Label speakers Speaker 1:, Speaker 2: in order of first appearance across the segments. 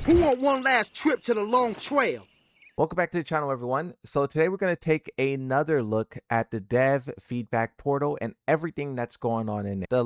Speaker 1: Who want one last trip to the long trail?
Speaker 2: Welcome back to the channel, everyone. So today we're going to take another look at the dev feedback portal and everything that's going on in it. The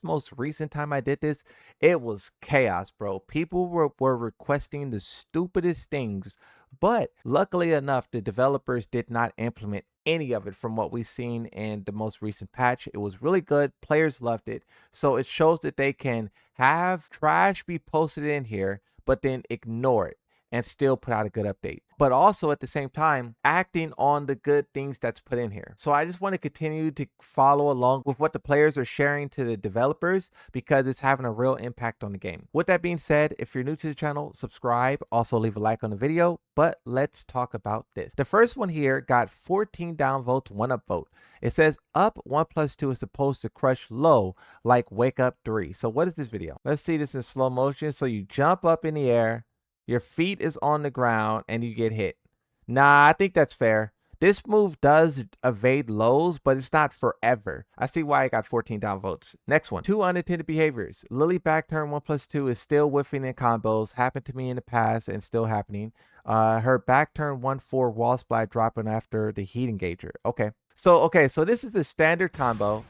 Speaker 2: most recent time I did this, it was chaos, bro. People were requesting the stupidest things, but luckily enough, the developers did not implement any of it from what we've seen in the most recent patch. It was really good. Players loved it. So it shows that they can have trash be posted in here, but then ignore it and still put out a good update, but also at the same time acting on the good things that's put in here. So I just want to continue to follow along with what the players are sharing to the developers because it's having a real impact on the game. With that being said, if you're new to the channel, subscribe, also leave a like on the video, but let's talk about this. The first one here got 14 downvotes, 1 upvote. It says up 1+2 is supposed to crush low like wake up 3. So what is this video? Let's see this in slow motion. So you jump up in the air, your feet is on the ground, and you get hit. Nah, I think that's fair. This move does evade lows, but it's not forever. I see why I got 14 downvotes. Next one. 2 unintended behaviors. Lily back turn 1+2 is still whiffing in combos. Happened to me in the past and still happening. Her back turn 1-4 wall splat dropping after the heat engager. Okay. So this is the standard combo.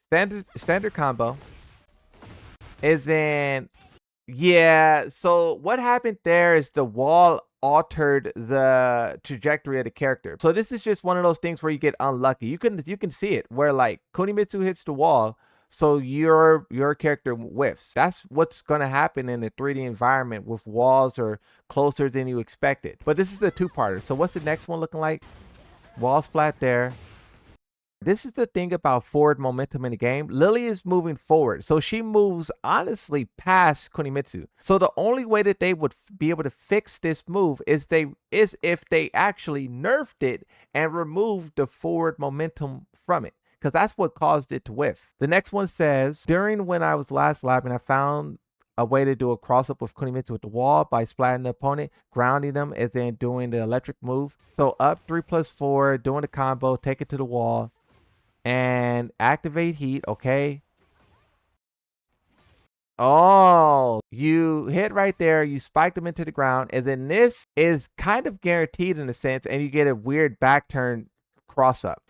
Speaker 2: Standard combo. And then... yeah, so what happened there is the wall altered the trajectory of the character. So this is just one of those things where you get unlucky. You can see it where like Kunimitsu hits the wall, so your character whiffs. That's what's gonna happen in a 3D environment with walls or closer than you expected. But this is the two-parter. So what's the next one looking like? Wall splat there. This is the thing about forward momentum in the game. Lily is moving forward, so she moves honestly past Kunimitsu. So the only way that they would be able to fix this move is if they actually nerfed it and removed the forward momentum from it, because that's what caused it to whiff. The next one says, during when I was last labbing, I found a way to do a cross up with Kunimitsu with the wall by splatting the opponent, grounding them, and then doing the electric move. So up 3+4, doing the combo, take it to the wall, and activate heat. Okay. Oh, you hit right there, you spike them into the ground, and then this is kind of guaranteed in a sense, and you get a weird back turn cross up.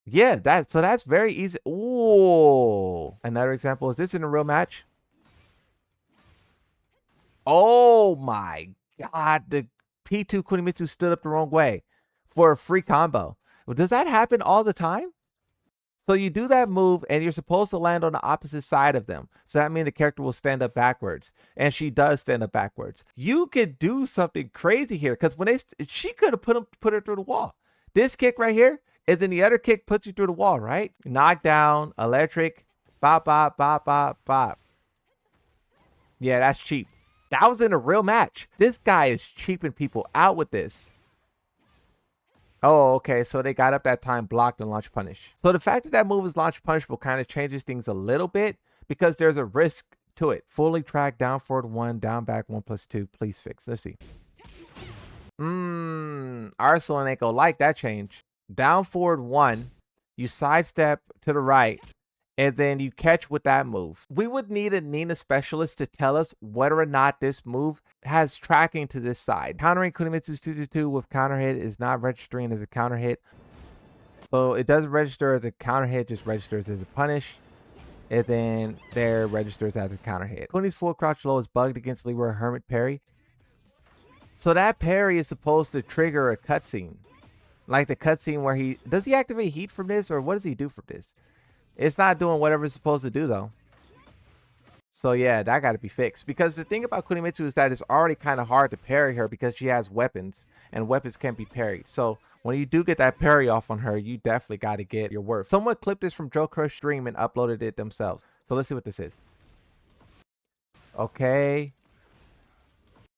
Speaker 2: Yeah, that's very easy. Ooh, another example. Is this in a real match? Oh my god, the P2 Kunimitsu stood up the wrong way for a free combo. Does that happen all the time? So you do that move and you're supposed to land on the opposite side of them. So that means the character will stand up backwards. And she does stand up backwards. You could do something crazy here because when she could have put her through the wall. This kick right here, and then the other kick puts you through the wall, right? Knockdown, electric, bop, bop, bop, bop, bop. Yeah, that's cheap. That was in a real match. This guy is cheaping people out with this. Oh, okay, so they got up that time, blocked, and launch punish. So the fact that that move is launch punishable kind of changes things a little bit because there's a risk to it. Fully track, down forward 1, down back 1+2, please fix. Let's see. Arsenal ain't gonna like that change. Down forward 1, you sidestep to the right, and then you catch with that move. We would need a Nina specialist to tell us whether or not this move has tracking to this side. Countering Kunimitsu's 2-2 with counter hit is not registering as a counter hit. So it doesn't register as a counter hit, just registers as a punish. And then there registers as a counter hit. Kuni's full crouch low is bugged against Leroy Hermit parry. So that parry is supposed to trigger a cutscene. Like the cutscene where does he activate heat from this, or what does he do from this? It's not doing whatever it's supposed to do, though. So, yeah, that got to be fixed. Because the thing about Kunimitsu is that it's already kind of hard to parry her because she has weapons. And weapons can't be parried. So, when you do get that parry off on her, you definitely got to get your worth. Someone clipped this from Joe Crush stream and uploaded it themselves. So, let's see what this is. Okay.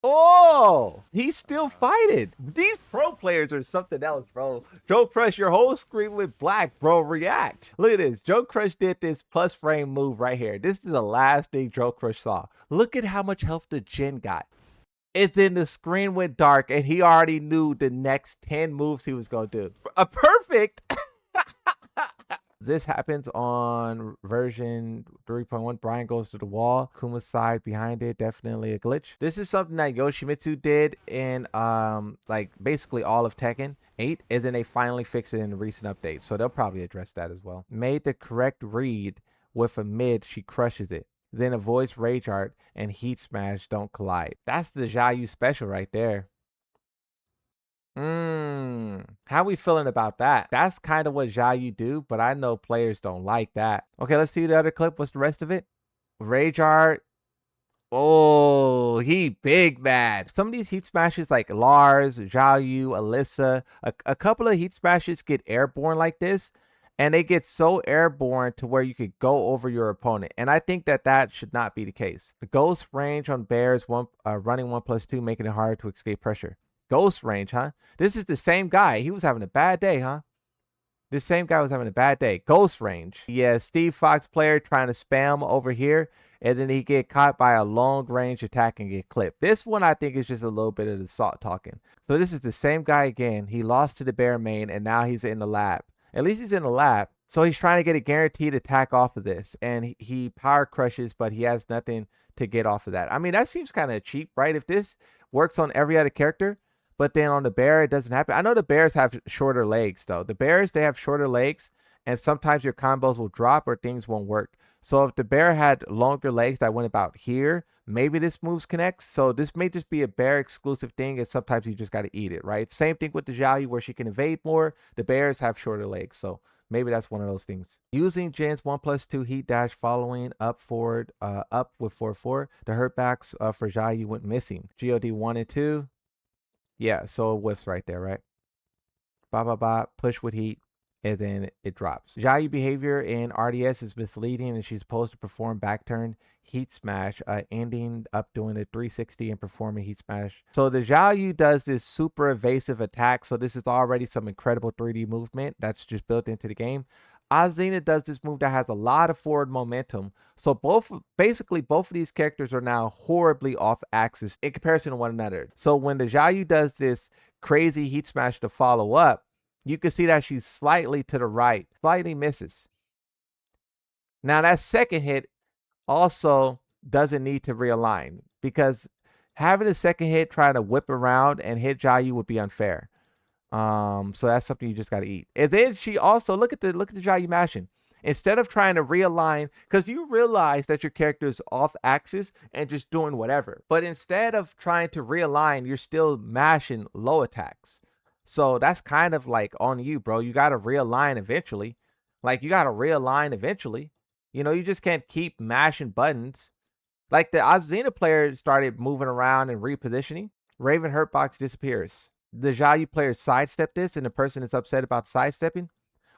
Speaker 2: Oh, he's still fighting. These pro players are something else, bro. Joe Crush, your whole screen went black, bro. React. Look at this. Joe Crush did this plus frame move right here. This is the last thing Joe Crush saw. Look at how much health the Jin got. And then the screen went dark and he already knew the next 10 moves he was going to do. A perfect This happens on version 3.1. Brian goes to the wall. Kuma's side behind it. Definitely a glitch. This is something that Yoshimitsu did in like basically all of Tekken 8, and then they finally fixed it in the recent update. So they'll probably address that as well. Made the correct read with a mid, she crushes it. Then avoids rage art and heat smash don't collide. That's the Xiaoyu special right there. How we feeling about that? That's kind of what Xiaoyu do, but I know players don't like that. Okay, let's see the other clip. What's the rest of it? Rage art. Oh, he big mad. Some of these heat smashes like Lars, Xiaoyu, Alyssa, a couple of heat smashes get airborne like this, and they get so airborne to where you could go over your opponent. And I think that that should not be the case. The ghost range on bears, running 1+2, making it harder to escape pressure. Ghost range, huh? This is the same guy. He was having a bad day, huh? This same guy was having a bad day. Ghost range. Yeah, Steve Fox player trying to spam over here, and then he get caught by a long range attack and get clipped. This one I think is just a little bit of the salt talking. So this is the same guy again. He lost to the bear main, and now he's in the lab. At least he's in the lab. So he's trying to get a guaranteed attack off of this, and he power crushes, but he has nothing to get off of that. I mean, that seems kind of cheap, right? If this works on every other character, but then on the bear, it doesn't happen. I know the bears have shorter legs, though. The bears, they have shorter legs, and sometimes your combos will drop or things won't work. So if the bear had longer legs that went about here, maybe this moves connects. So this may just be a bear exclusive thing, and sometimes you just got to eat it, right? Same thing with the Xiaoyu, where she can evade more. The bears have shorter legs, so maybe that's one of those things. Using Jin's 1+2 heat dash following up forward, up with 4-4. The hurtbacks for Xiaoyu went missing. GOD 1 and 2. Yeah, so it whiffs right there, right? Push with heat, and then it drops. Xiaoyu behavior in RDS is misleading, and she's supposed to perform back turn heat smash, ending up doing a 360 and performing heat smash. So the Xiaoyu does this super evasive attack, so this is already some incredible 3D movement that's just built into the game. Azina does this move that has a lot of forward momentum. So basically both of these characters are now horribly off axis in comparison to one another. So when the Xiaoyu does this crazy heat smash to follow up, you can see that she's slightly to the right, slightly misses. Now that second hit also doesn't need to realign, because having a second hit trying to whip around and hit Xiaoyu would be unfair. So that's something you just got to eat. And then she also, look at the Xiaoyu mashing. Instead of trying to realign, because you realize that your character is off axis and just doing whatever. But instead of trying to realign, you're still mashing low attacks. So that's kind of like on you, bro. You got to realign eventually. Like, you got to realign eventually. You know, you just can't keep mashing buttons. Like the Azina player started moving around and repositioning. Raven Hurtbox disappears. The Xiaoyu player sidestep this, and the person is upset about sidestepping.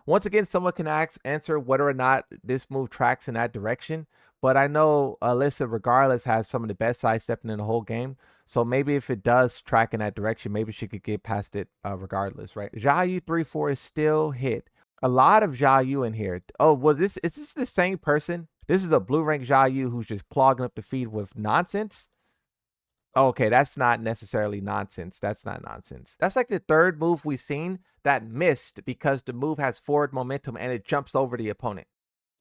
Speaker 2: Once again, someone can answer whether or not this move tracks in that direction. But I know Alyssa, regardless, has some of the best sidestepping in the whole game. So maybe if it does track in that direction, maybe she could get past it regardless, right? Xiaoyu 3-4 is still hit. A lot of Xiaoyu in here. Oh, well, is this the same person? This is a blue rank Xiaoyu who's just clogging up the feed with nonsense. Okay, that's not necessarily nonsense. That's not nonsense. That's like the third move we've seen that missed because the move has forward momentum and it jumps over the opponent.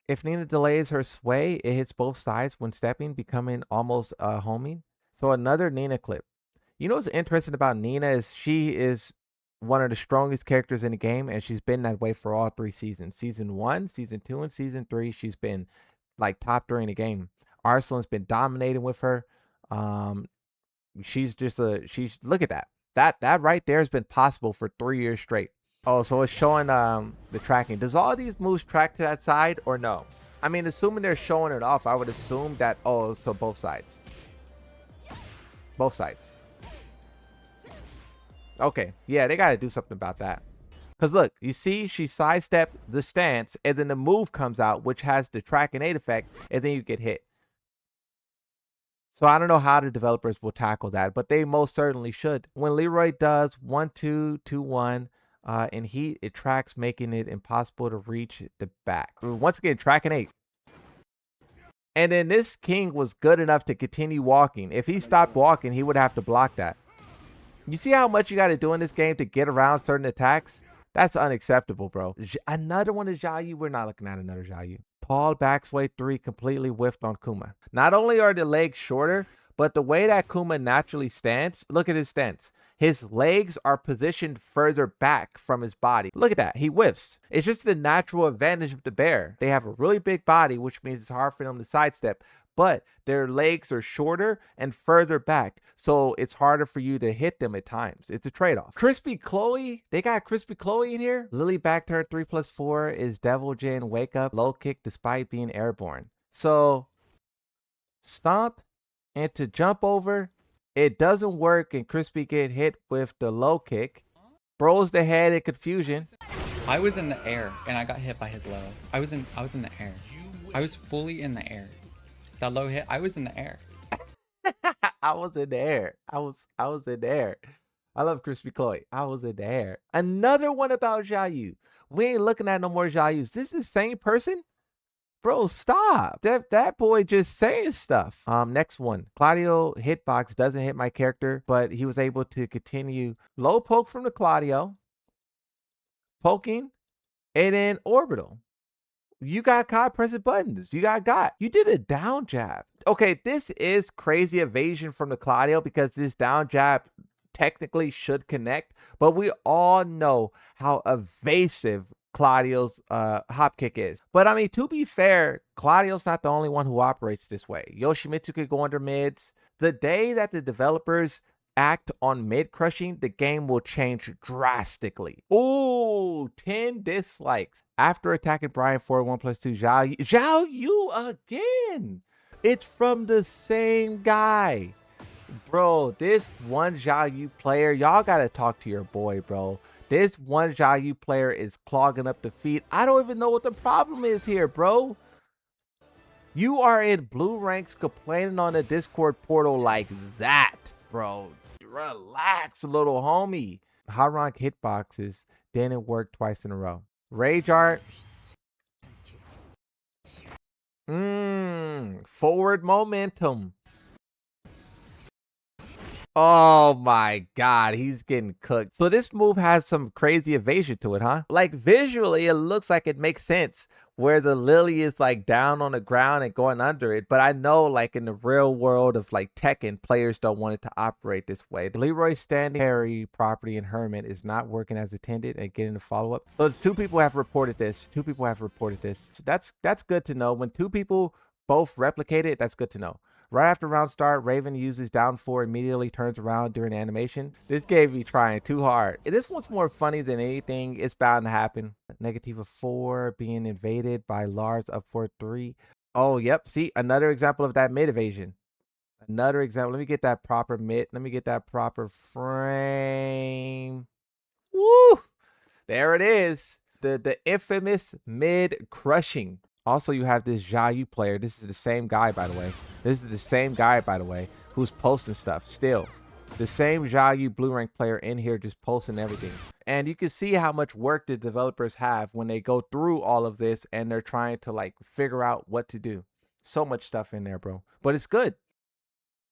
Speaker 2: If Nina delays her sway, it hits both sides when stepping, becoming almost homing. So another Nina clip. You know what's interesting about Nina is she is one of the strongest characters in the game, and she's been that way for all 3 seasons. Season 1, Season 2, and Season 3, she's been like top 3 in the game. Arsalan's been dominating with her. She's look at that. That right there has been possible for 3 years straight. Oh, so it's showing the tracking. Does all these moves track to that side or no? I mean, assuming they're showing it off, I would assume that, oh, so both sides. Both sides. Okay, yeah, they got to do something about that. Because look, you see, she sidestepped the stance, and then the move comes out, which has the track and aid effect, and then you get hit. So I don't know how the developers will tackle that, but they most certainly should. When Leroy does 1-2, 2-1 in heat, it tracks, making it impossible to reach the back. Once again, track and 8. And then this king was good enough to continue walking. If he stopped walking, he would have to block that. You see how much you got to do in this game to get around certain attacks? That's unacceptable, bro. Another one is Xiaoyu. We're not looking at another Xiaoyu. Paul Backsway 3 completely whiffed on Kuma. Not only are the legs shorter, but the way that Kuma naturally stands, look at his stance. His legs are positioned further back from his body. Look at that. He whiffs. It's just the natural advantage of the bear. They have a really big body, which means it's hard for them to sidestep, but their legs are shorter and further back, so it's harder for you to hit them at times. It's a trade-off. Crispy Chloe, they got Crispy Chloe in here. Lily back turn 3+4 is Devil Jin wake up low kick despite being airborne. So stomp and to jump over, it doesn't work, and Crispy get hit with the low kick. Bros the head in confusion.
Speaker 3: I was in the air and I got hit by his low. I was in the air. I was fully in the air. That low hit, I was in the air.
Speaker 2: I was in the air. I was in the air. I love Crispy Chloe. I was in the air. Another one about Xiaoyu. We ain't looking at no more Xiaoyus. This is the same person? Bro, stop. That boy just saying stuff. Next one. Claudio hitbox doesn't hit my character, but he was able to continue low poke from the Claudio, poking, and then orbital. You got caught pressing buttons. You got. You did a down jab. Okay, this is crazy evasion from the Claudio because this down jab technically should connect, but we all know how evasive Claudio's hop kick is. But I mean, to be fair, Claudio's not the only one who operates this way. Yoshimitsu could go under mids. The day that the developers act on mid crushing, the game will change drastically. Ooh, 10 dislikes. After attacking Brian for 1+2, Xiaoyu again. It's from the same guy. Bro, this one Xiaoyu player, y'all gotta talk to your boy, bro. This one Xiaoyu player is clogging up the feed. I don't even know what the problem is here, bro. You are in blue ranks complaining on the Discord portal like that, bro. Relax, little homie. Hot rank hitboxes didn't work twice in a row. Rage art. Forward momentum. Oh my god, he's getting cooked. So this move has some crazy evasion to it, huh? Like visually, it looks like it makes sense where the Lily is like down on the ground and going under it. But I know like in the real world of like Tekken, players don't want it to operate this way. The Leroy standing parry property in Hermit is not working as intended and getting the follow-up. So 2 people have reported this. 2 people have reported this. So that's good to know. When 2 people both replicate it, that's good to know. Right after round start, Raven uses down 4, immediately turns around during animation. This game be trying too hard. This one's more funny than anything. It's bound to happen. Negative 4 being invaded by Lars up 4-3. Oh, yep. See, another example of that mid evasion. Another example. Let me get that proper mid. Let me get that proper frame. Woo! There it is. The infamous mid crushing. Also, you have this Xiaoyu player. This is the same guy, by the way. This is the same guy, by the way, who's posting stuff still. The same Xiaoyu blue rank player in here just posting everything. And you can see how much work the developers have when they go through all of this and they're trying to like figure out what to do. So much stuff in there, bro. But it's good.